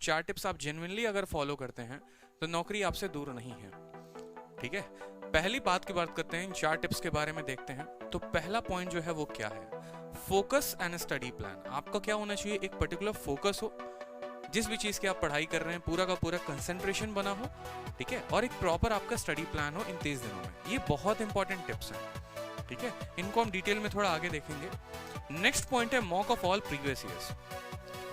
4 tips आप genuinely अगर follow करते हैं तो नौकरी आपसे दूर नहीं है। ठीक है, पहली बात की बात करते हैं, इन 4 टिप्स के बारे में देखते हैं। तो पहला पॉइंट जो है वो क्या है, फोकस एंड स्टडी प्लान। आपका क्या होना चाहिए, एक पर्टिकुलर फोकस हो, जिस भी चीज की आप पढ़ाई कर रहे हैं पूरा का पूरा कंसंट्रेशन बना हो, ठीक है, और एक प्रॉपर आपका स्टडी प्लान हो इन 30 दिनों में। ये बहुत इंपॉर्टेंट टिप्स हैं, ठीक है, इनको हम डिटेल में थोड़ा आगे देखेंगे। नेक्स्ट पॉइंट है mock of all previous years.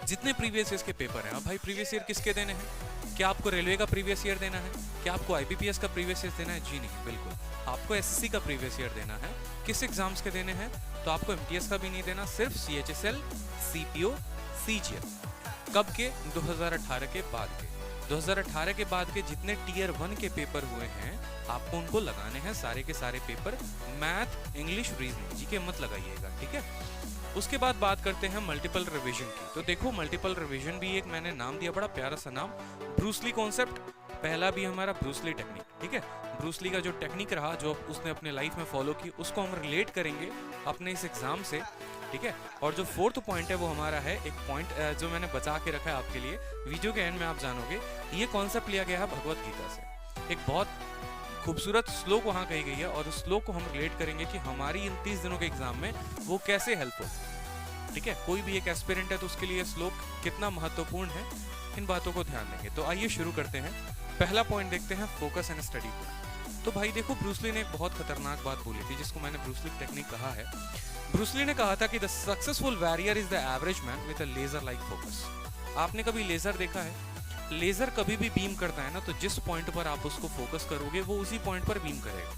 जितने प्रीवियस ईयर्स के पेपर हैं, अब भाई प्रीवियस ईयर किसके देने हैं? क्या आपको रेलवे का प्रीवियस ईयर देना है? क्या आपको आईबीपीएस का प्रीवियस ईयर देना है? जी नहीं, बिल्कुल आपको एसएससी का प्रीवियस ईयर देना है। किस एग्जाम्स के देने हैं? तो आपको एमटीएस का भी नहीं देना, सिर्फ सीएचएसएल, सीपीओ, सीजीएल। कब के? 2018 के बाद के। 2018 के बाद के जितने टियर 1 के पेपर हुए हैं आपको उनको लगाने हैं, सारे के सारे paper, math, English, reasoning, GK मत लगाइएगा, ठीक है। उसके बाद बात करते हैं मल्टीपल रिवीजन की। तो देखो मल्टीपल रिवीजन भी एक मैंने नाम दिया, बड़ा प्यारा सा नाम, ब्रूसली कॉन्सेप्ट। पहला भी हमारा ब्रूसली टेक्निक, ठीक है। ब्रूसली का जो टेक्निक रहा, जो उसने अपने लाइफ में फॉलो की, उसको हम रिलेट करेंगे अपने इस एग्जाम से, ठीक है। और जो 4th पॉइंट है वो हमारा है एक पॉइंट जो मैंने बचा के रखा है आपके लिए, वीडियो के एंड में आप जानोगे। ये कॉन्सेप्ट लिया गया है भगवत गीता से, एक बहुत खूबसूरत श्लोक वहाँ कही गई है, और उस श्लोक को हम रिलेट करेंगे कि हमारी इन 30 दिनों के एग्जाम में वो कैसे हेल्पफुल, ठीक है। कोई भी एक एस्पिरेंट है तो उसके लिए श्लोक कितना महत्वपूर्ण है, इन बातों को ध्यान देंगे। तो आइए शुरू करते हैं। पहला पॉइंट देखते हैं, फोकस एंड स्टडी प्लान। तो भाई देखो, ब्रूसली ने एक बहुत खतरनाक बात बोली थी जिसको मैंने ब्रूसली टेक्निक कहा है। ब्रूसली ने कहा था कि the successful warrior is the average man with a laser like focus. आपने कभी लेजर देखा है? लेजर कभी भी बीम करता है ना, तो जिस पॉइंट पर आप उसको फोकस करोगे वो उसी पॉइंट पर बीम करेगा,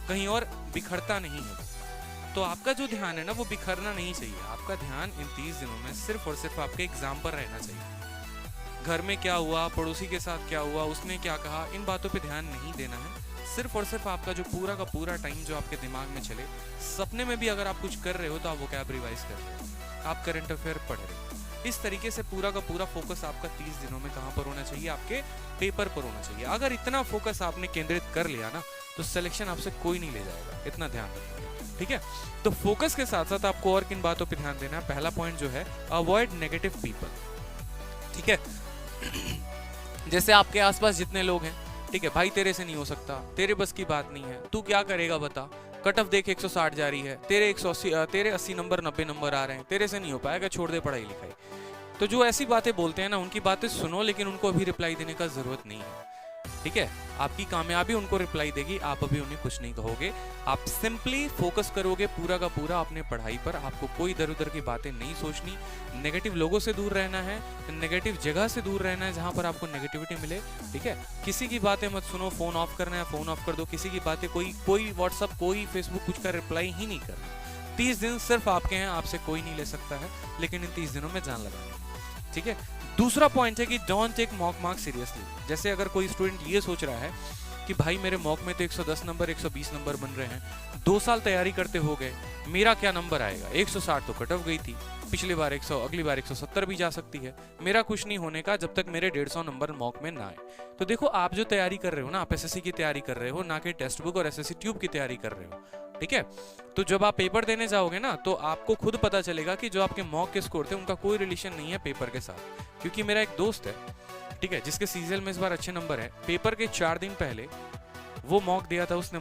कहीं और बिखरता नहीं है। तो आपका जो ध्यान है ना वो बिखरना नहीं चाहिए। आपका ध्यान इन 30 दिनों में सिर्फ और सिर्फ आपके एग्जाम पर रहना चाहिए। घर में क्या हुआ, पड़ोसी के साथ क्या हुआ, उसने क्या कहा, इन बातों पे ध्यान नहीं देना है। सिर्फ और सिर्फ आपका जो पूरा का पूरा टाइम जो आपके दिमाग में चले, सपने में भी अगर आप कुछ कर रहे हो तो आप वोकैब रिवाइज कर रहे हो, आप करंट अफेयर पढ़ रहे हो। इस तरीके से पूरा का पूरा फोकस आपका 30 दिनों में कहाँ पर होना चाहिए? आपके पेपर पर होना चाहिए। अगर इतना फोकस आपने केंद्रित कर लिया ना तो सिलेक्शन आपसे कोई नहीं ले जाएगा, इतना ध्यान रखिए, ठीक है। तो फोकस के साथ साथ आपको और किन बातों पे ध्यान देना है? पहला पॉइंट जो है, अवॉइड नेगेटिव पीपल, ठीक है। जैसे आपके आसपास जितने लोग हैं, ठीक है, भाई तेरे से नहीं हो सकता, तेरे बस की बात नहीं है, तू क्या करेगा बता, कट ऑफ देख 160 जा रही है, तेरे 80 नंबर 90 नंबर आ रहे हैं, तेरे से नहीं हो पाएगा, छोड़ दे पढ़ाई लिखाई। तो जो ऐसी बातें बोलते हैं ना, उनकी बातें सुनो, लेकिन उनको अभी रिप्लाई देने का जरूरत नहीं है, ठीक है। आपकी कामयाबी उनको रिप्लाई देगी, आप अभी उन्हें कुछ नहीं कहोगे। आप सिंपली फोकस करोगे पूरा का पूरा अपने पढ़ाई पर। आपको कोई इधर उधर की बातें नहीं सोचनी, नेगेटिव लोगों से दूर रहना है, नेगेटिव जगह से दूर रहना है जहां पर आपको नेगेटिविटी मिले, ठीक है। किसी की बातें मत सुनो, फोन ऑफ करना है फोन ऑफ कर दो, किसी की बातें कोई व्हाट्सअप, कोई फेसबुक कुछ का रिप्लाई ही नहीं करना। 30 दिन सिर्फ आपके हैं, आपसे कोई नहीं ले सकता है, लेकिन इन 30 दिनों में जान लगानी, ठीक है। दूसरा पॉइंट है कि don't take mock marks seriously. जैसे अगर कोई स्टूडेंट ये सोच रहा है कि भाई मेरे मॉक में तो 110 नंबर 120 नंबर बन रहे हैं, 2 साल तैयारी करते हो गए, मेरा क्या नंबर आएगा? 160 तो कट ऑफ गई थी, पिछली बार 100, अगली बार 170 भी जा सकती है, मेरा कुछ नहीं होने का जब तक मेरे 150 नंबर मॉक में ना आए। तो देखो, आप जो तैयारी कर रहे हो ना, आप एसएससी की तैयारी कर रहे हो, ना कि टेक्स्ट बुक और एसएससी ट्यूब की तैयारी कर रहे हो, ठीक है। तो जब आप पेपर देने जाओगे ना तो आपको खुद पता चलेगा कि जो आपके मॉक के स्कोर थे उनका कोई रिलेशन नहीं है पेपर के साथ। क्योंकि मेरा एक दोस्त है, ठीक है, जिसके सीजीएल में इस बार अच्छे नंबर है, पेपर के 4 दिन पहले वो मॉक दिया था, उसने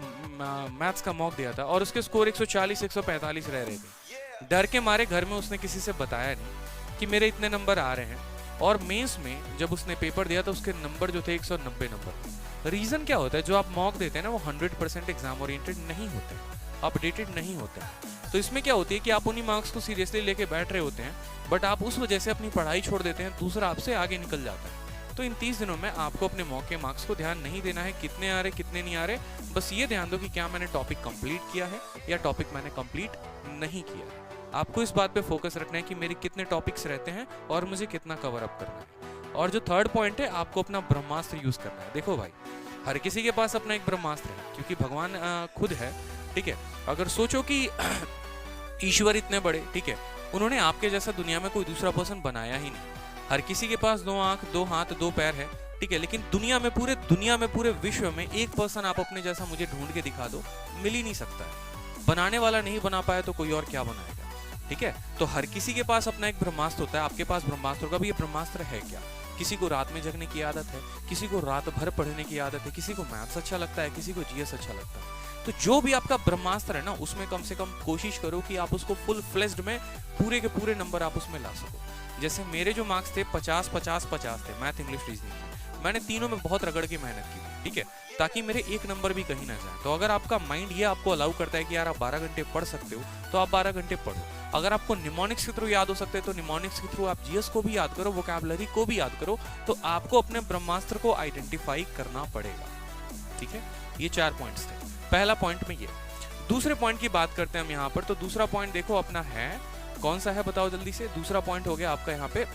मैथ्स का मॉक दिया था, और उसके स्कोर 140 145 रह रहे थे। डर के मारे घर में उसने किसी से बताया नहीं कि मेरे इतने नंबर आ रहे हैं। और मेंस में जब उसने पेपर दिया तो उसके नंबर जो थे 190 नंबर। रीजन क्या होता है? जो आप मॉक देते हैं ना वो 100% एग्जाम ओरिएंटेड नहीं होते, अपडेटेड नहीं होते हैं। तो इसमें क्या होती है कि आप उन्हीं मार्क्स को सीरियसली लेके बैठ रहे होते हैं, बट आप उस वजह से अपनी पढ़ाई छोड़ देते हैं, दूसरा आपसे आगे निकल जाता है। तो इन 30 दिनों में आपको अपने मॉक के मार्क्स को ध्यान नहीं देना है, कितने आ रहे कितने नहीं आ रहे, बस ये ध्यान दो कि क्या मैंने टॉपिक कंप्लीट किया है या टॉपिक मैंने कंप्लीट नहीं किया। आपको इस बात पे फोकस रखना है कि मेरे कितने टॉपिक्स रहते हैं और मुझे कितना कवर अप करना है। और जो 3rd पॉइंट है, आपको अपना ब्रह्मास्त्र यूज करना है। देखो भाई, हर किसी के पास अपना एक ब्रह्मास्त्र है, क्योंकि भगवान खुद है, ठीक है। अगर सोचो कि ईश्वर इतने बड़े, ठीक है, उन्होंने आपके जैसा दुनिया में कोई दूसरा पर्सन बनाया ही नहीं। हर किसी के पास 2 आंख 2 हाथ 2 पैर है, ठीक है, लेकिन दुनिया में पूरे विश्व में एक पर्सन आप अपने जैसा मुझे ढूंढ के दिखा दो, मिल ही नहीं सकता है। बनाने वाला नहीं बना पाया तो कोई और क्या बनाएगा, ठीक है। तो हर किसी के पास अपना एक ब्रह्मास्त्र होता है, आपके पास ब्रह्मास्त्र होगा भी, ये ब्रह्मास्त्र है क्या? किसी को रात में जगने की आदत है, किसी को रात भर पढ़ने की आदत है, किसी को मैथ्स अच्छा लगता है, किसी को जीएस अच्छा लगता है। तो जो भी आपका ब्रह्मास्त्र है ना, उसमें कम से कम कोशिश करो कि आप उसको फुल फ्लेज्ड में पूरे के पूरे नंबर आप उसमें ला सको। जैसे मेरे जो मार्क्स थे 50 50 50 थे मैथ इंग्लिश रीजनिंग में, मैंने तीनों में बहुत रगड़ के मेहनत की थी, ठीक है, ताकि मेरे एक नंबर भी कहीं ना जाए। तो अगर आपका माइंड ये आपको अलाउ करता है कि यार आप 12 घंटे पढ़ सकते हो, तो आप 12 घंटे पढ़ो। अगर आपको निमोनिक्स के थ्रू याद हो सकते हैं तो निमोनिक्स के थ्रू आप जीएस को भी याद करो, वोकैबुलरी को भी याद करो। तो आपको अपने ब्रह्मास्त्र को आइडेंटिफाई करना पड़ेगा, ठीक है। ये 4 पॉइंट्स थे। पहला पॉइंट में ये। दूसरे पॉइंट की बात करते हैं हम यहाँ पर। तो दूसरा पॉइंट देखो अपना है, कौन सा है बताओ जल्दी से। दूसरा पॉइंट हो गया आपका यहाँ पे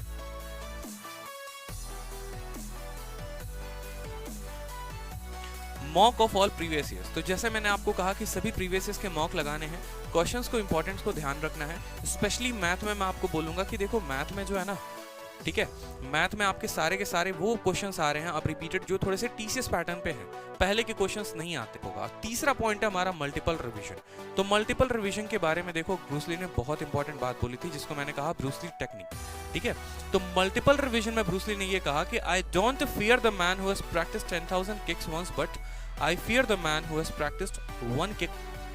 mock of all previous years. तो जैसे मैंने आपको कहा कि सभी प्रीवियस ईयर्स के मॉक लगाने हैं, क्वेश्चंस को, इंपॉर्टेंस को ध्यान रखना है। स्पेशली मैथ में मैं आपको बोलूंगा कि देखो मैथ में जो है ना, ठीक है, मैथ में आपके सारे के सारे वो क्वेश्चंस आ रहे हैं अब रिपीटेड, जो थोड़े से टीसीएस पैटर्न पे हैं, पहले के क्वेश्चंस नहीं आते होगा। तीसरा पॉइंट है हमारा मल्टीपल रिवीजन। तो मल्टीपल रिवीजन के बारे में देखो ब्रूस ली ने बहुत इंपॉर्टेंट बात बोली थी, जिसको मैंने कहा ब्रूस ली टेक्निक, ठीक है। तो मल्टीपल रिवीजन में ब्रूस ली ने ये कहा कि I don't fear the man who has practised 10,000 kicks once, but I fear the man who has practised 1 kick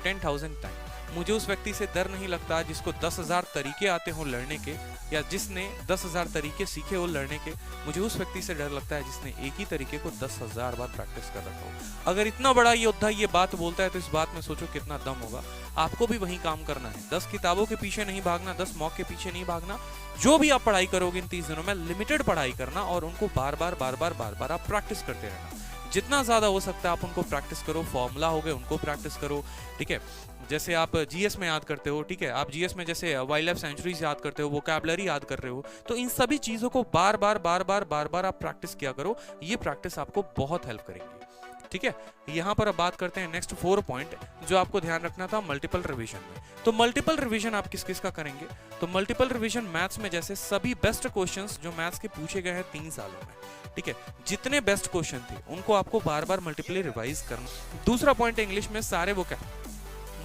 10,000 time. मुझे उस व्यक्ति से डर नहीं लगता जिसको 10,000 तरीके आते हों लड़ने के, या जिसने 10,000 तरीके सीखे हो लड़ने के। मुझे उस व्यक्ति से डर लगता है जिसने एक ही तरीके को 10,000 बार प्रैक्टिस कर रखा हो। अगर इतना बड़ा योद्धा ये बात बोलता है तो इस बात में सोचो कितना दम होगा। आपको भी वही काम करना है। 10 किताबों के पीछे नहीं भागना, 10 मॉक के पीछे नहीं भागना। जो भी आप पढ़ाई करोगे इन 30 दिनों में, लिमिटेड पढ़ाई करना और उनको बार बार आप प्रैक्टिस करते रहना। जितना ज्यादा हो सकता है आप उनको प्रैक्टिस करो। फॉर्मूला हो गए उनको प्रैक्टिस करो, ठीक है। जैसे आप जीएस में याद करते हो, ठीक है, आप जीएस में जैसे वाइल्ड लाइफ सेंचुरीज याद करते हो, वोकैबुलरी याद कर रहे हो, तो इन सभी चीजों को बार बार आप प्रैक्टिस किया करो। ये प्रैक्टिस आपको बहुत हेल्प करेगी, ठीक है। यहाँ पर अब बात करते हैं नेक्स्ट 4 पॉइंट जो आपको ध्यान रखना था मल्टीपल रिवीजन में। तो मल्टीपल रिवीजन आप किस किस का करेंगे? तो मल्टीपल रिवीजन मैथ्स में जैसे सभी बेस्ट क्वेश्चंस जो मैथ्स के पूछे गए हैं 3 सालों में, ठीक है, जितने बेस्ट क्वेश्चन थे उनको आपको बार बार मल्टीपली रिवाइज करना। दूसरा पॉइंट है इंग्लिश में सारे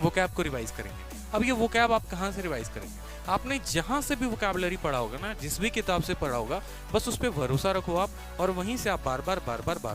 वोकैब को रिवाइज करेंगे। अब ये वोकैब आप कहाँ से रिवाइज करेंगे? आपने जहां से भी वोकैबुलरी पढ़ा होगा ना, जिस भी किताब से पढ़ा होगा, बस उस पर भरोसा रखो आप, और वहीं से आप बार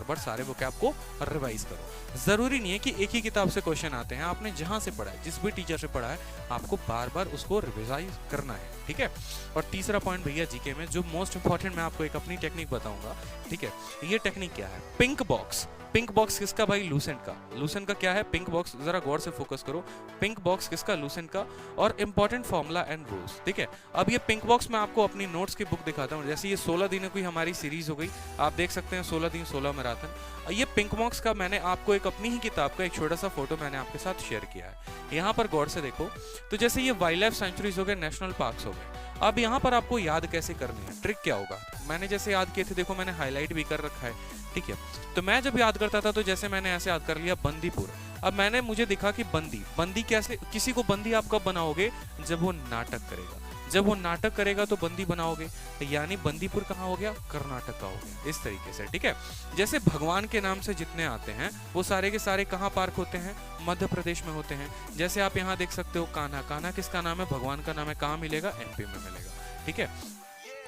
बार सारे वोकैब को रिवाइज करो। जरूरी नहीं है कि एक ही किताब से क्वेश्चन आते हैं। आपने जहां से पढ़ा है, जिस भी टीचर से पढ़ा है, आपको बार बार उसको रिवाइज करना है, ठीक है। और तीसरा पॉइंट भैया जीके में जो मोस्ट इंपॉर्टेंट, मैं आपको एक अपनी टेक्निक बताऊंगा, ठीक है। ये टेक्निक क्या है? Pink box. पिंक बॉक्स किसका भाई? लूसेंट का। लूसेंट का क्या है? Pink box. जरा गौर से फोकस करो। पिंक बॉक्स किसका? लूसेंट का। और इंपॉर्टेंट फॉर्मूला एंड रूल्स, ठीक है। अब ये पिंक बॉक्स में आपको अपनी नोट्स की बुक दिखाता हूँ। जैसे ये 16 दिनों की हमारी सीरीज हो गई, आप देख सकते हैं 16 दिन 16 मैराथन। ये पिंक बॉक्स का मैंने आपको एक अपनी ही किताब का एक छोटा सा फोटो मैंने आपके साथ शेयर किया है। यहाँ पर गौर से देखो, तो जैसे ये वाइल्ड लाइफ सेंचुरीज हो गए, नेशनल पार्क्स हो गए। अब यहाँ पर आपको याद कैसे करनी है? ट्रिक क्या होगा? मैंने जैसे याद किए थे, देखो मैंने हाईलाइट भी कर रखा है, ठीक है। तो मैं जब याद करता था तो जैसे मैंने ऐसे याद कर लिया बंदीपुर। अब मुझे दिखा कि बंदी कैसे, किसी को बंदी आप कब बनाओगे? जब वो नाटक करेगा। जब वो नाटक करेगा तो बंदी बनाओगे, यानी बंदीपुर कहाँ हो गया? कर्नाटक का हो गया। इस तरीके से, ठीक है। जैसे भगवान के नाम से जितने आते हैं वो सारे के सारे कहाँ पार्क होते हैं? मध्य प्रदेश में होते हैं। जैसे आप यहाँ देख सकते हो कान्हा। कान्हा किसका नाम है? भगवान का नाम है। कहाँ मिलेगा? एमपी में मिलेगा, ठीक है।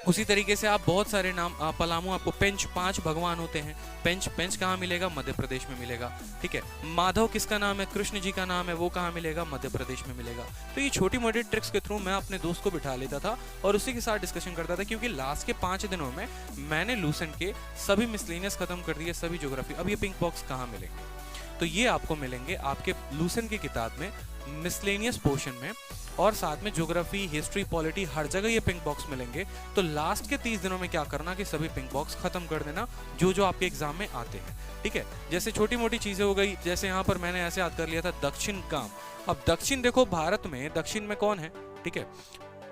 उसी तरीके से आप बहुत सारे नाम, पलामू, आपको पेंच, 5 भगवान होते हैं। पेंच कहाँ मिलेगा? मध्य प्रदेश में मिलेगा, ठीक है। माधव किसका नाम है? कृष्ण जी का नाम है, वो कहाँ मिलेगा? मध्य प्रदेश में मिलेगा। तो ये छोटी मोटी ट्रिक्स के थ्रू मैं अपने दोस्त को बिठा लेता था और उसी के साथ डिस्कशन करता था, क्योंकि लास्ट के 5 दिनों में मैंने लूसेंट के सभी मिसलेनियस खत्म कर दिए, सभी ज्योग्राफी। अब ये पिंक बॉक्स कहाँ मिलेंगे? तो ये आपको मिलेंगे आपके लूसेंट की किताब में, मिसलेनियस पोर्शन में, और साथ में ज्योग्राफी, हिस्ट्री, पॉलिटी, हर जगह ये पिंक बॉक्स मिलेंगे। तो लास्ट के 30 दिनों में क्या करना कि सभी पिंक बॉक्स खत्म कर देना जो आपके एग्जाम में आते हैं, ठीक है। जैसे छोटी मोटी चीजें हो गई, जैसे यहाँ पर मैंने ऐसे याद कर लिया था दक्षिण गांव। अब दक्षिण देखो, भारत में दक्षिण में कौन है? ठीक है,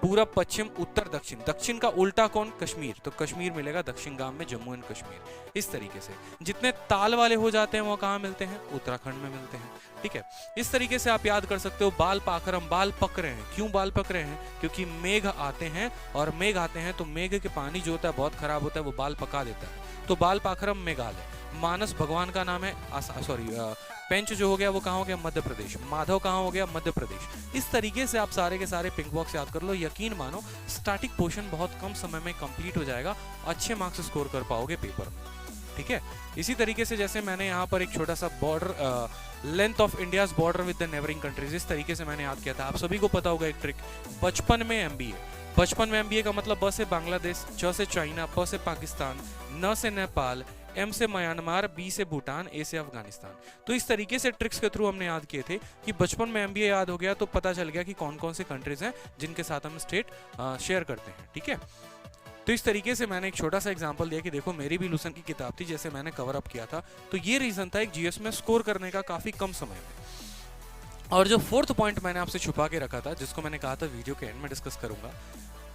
पूरा, पश्चिम, उत्तर, दक्षिण। दक्षिण का उल्टा कौन? कश्मीर। तो कश्मीर मिलेगा दक्षिण गांव में, जम्मू एंड कश्मीर। इस तरीके से जितने ताल वाले हो जाते हैं वो कहाँ मिलते हैं? उत्तराखंड में मिलते हैं, ठीक है। इस तरीके से आप याद कर सकते हो। बाल पाखरम, बाल पक रहे हैं। क्यों बाल पक रहे हैं? क्योंकि मेघ आते हैं, और मेघ आते हैं तो मेघ के पानी जो होता है बहुत खराब होता है, वो बाल पका देता है। तो बाल पाखरम मेघालय। मानस भगवान का नाम है, सॉरी पेंच जो हो गया वो कहाँ हो गया, मध्य प्रदेश। माधव कहाँ हो गया, मध्य प्रदेश। इस तरीके से आप सारे के सारे पिंक बॉक्स याद कर लो। यकीन मानो स्टैटिक पोर्शन बहुत कम समय में कंप्लीट हो जाएगा, अच्छे मार्क्स स्कोर कर पाओगे पेपर में, ठीक है। इसी तरीके से जैसे मैंने यहाँ पर एक छोटा सा border, length of India's border with the neighbouring countries, इस तरीके से मैंने याद किया था। आप सभी को पता होगा एक ट्रिक, बचपन में एमबीए। बचपन में एमबीए का मतलब ब से बांग्लादेश, च से चाइना, प से पाकिस्तान, न से नेपाल, एम से म्यांमार, बी से भूटान, ए से अफगानिस्तान। तो इस तरीके से ट्रिक्स के थ्रू हमने याद किए थे कि बचपन में एमबीए याद हो गया तो पता चल गया कि कौन कौन से कंट्रीज हैं जिनके साथ हम स्टेट शेयर करते हैं, ठीक है। तो इस तरीके से मैंने एक छोटा सा एग्जांपल दिया कि देखो मेरी भी लूसन की किताब थी, जैसे मैंने कवर अप किया था। तो ये रीजन था एक जीएस में स्कोर करने का काफी कम समय में। और जो फोर्थ पॉइंट मैंने आपसे छुपा के रखा था, जिसको मैंने कहा था वीडियो के एंड में डिस्कस करूंगा,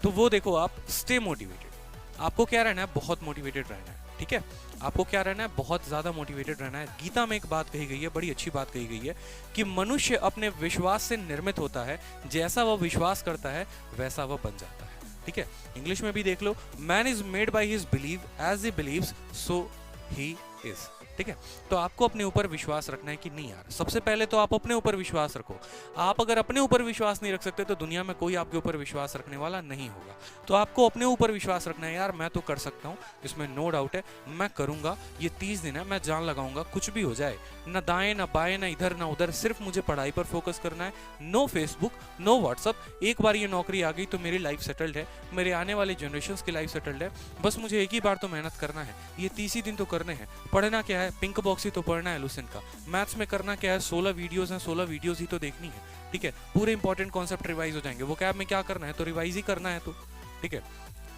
तो वो देखो आप स्टे मोटिवेटेड। आपको क्या रहना है, बहुत मोटिवेटेड रहना है, ठीक है। आपको क्या रहना है, बहुत ज्यादा मोटिवेटेड रहना है। गीता में एक बात कही गई है, बड़ी अच्छी बात कही गई है कि मनुष्य अपने विश्वास से निर्मित होता है, जैसा वह विश्वास करता है वैसा वह बन जाता है, ठीक है। इंग्लिश में भी देख लो, man is made by his believe, as he believes so he is, ठीक है। तो आपको अपने ऊपर विश्वास रखना है कि नहीं यार, सबसे पहले तो आप अपने ऊपर विश्वास रखो। आप अगर अपने ऊपर विश्वास नहीं रख सकते तो दुनिया में कोई आपके ऊपर विश्वास रखने वाला नहीं होगा। तो आपको अपने ऊपर विश्वास रखना है, यार मैं तो कर सकता हूँ, इसमें नो डाउट है, मैं करूंगा। ये 30 दिन है, मैं जान लगाऊंगा, कुछ भी हो जाए, ना दाएं ना बाएं ना इधर ना उधर, सिर्फ मुझे पढ़ाई पर फोकस करना है। No Facebook, no WhatsApp. एक बार ये नौकरी आ गई तो मेरी लाइफ सेटल्ड है, मेरे आने वाले जनरेशन की लाइफ सेटल्ड है। बस मुझे एक ही बार तो मेहनत करना है, ये 30 ही दिन तो करने हैं। पढ़ना क्या है, पिंक बॉक्स ही तो पढ़ना है लूसेंट का। मैथ्स में करना क्या है, 16 वीडियोस हैं, 16 वीडियोस ही तो देखनी है, ठीक है। पूरे इंपॉर्टेंट कॉन्सेप्ट रिवाइज हो जाएंगे। वो कैब में क्या करना है, तो रिवाइज ही करना है, तो ठीक है,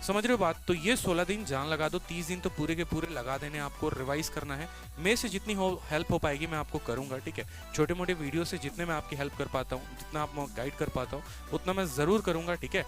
समझ रहे हो बात। तो ये 16 दिन जान लगा दो, 30 दिन तो पूरे के पूरे लगा देने, आपको रिवाइज करना है। मेरे से जितनी हेल्प हो पाएगी मैं आपको करूंगा, ठीक है। छोटे मोटे वीडियो से जितने मैं आपकी हेल्प कर पाता हूँ, जितना आप गाइड कर पाता हूँ, उतना मैं जरूर करूंगा, ठीक है।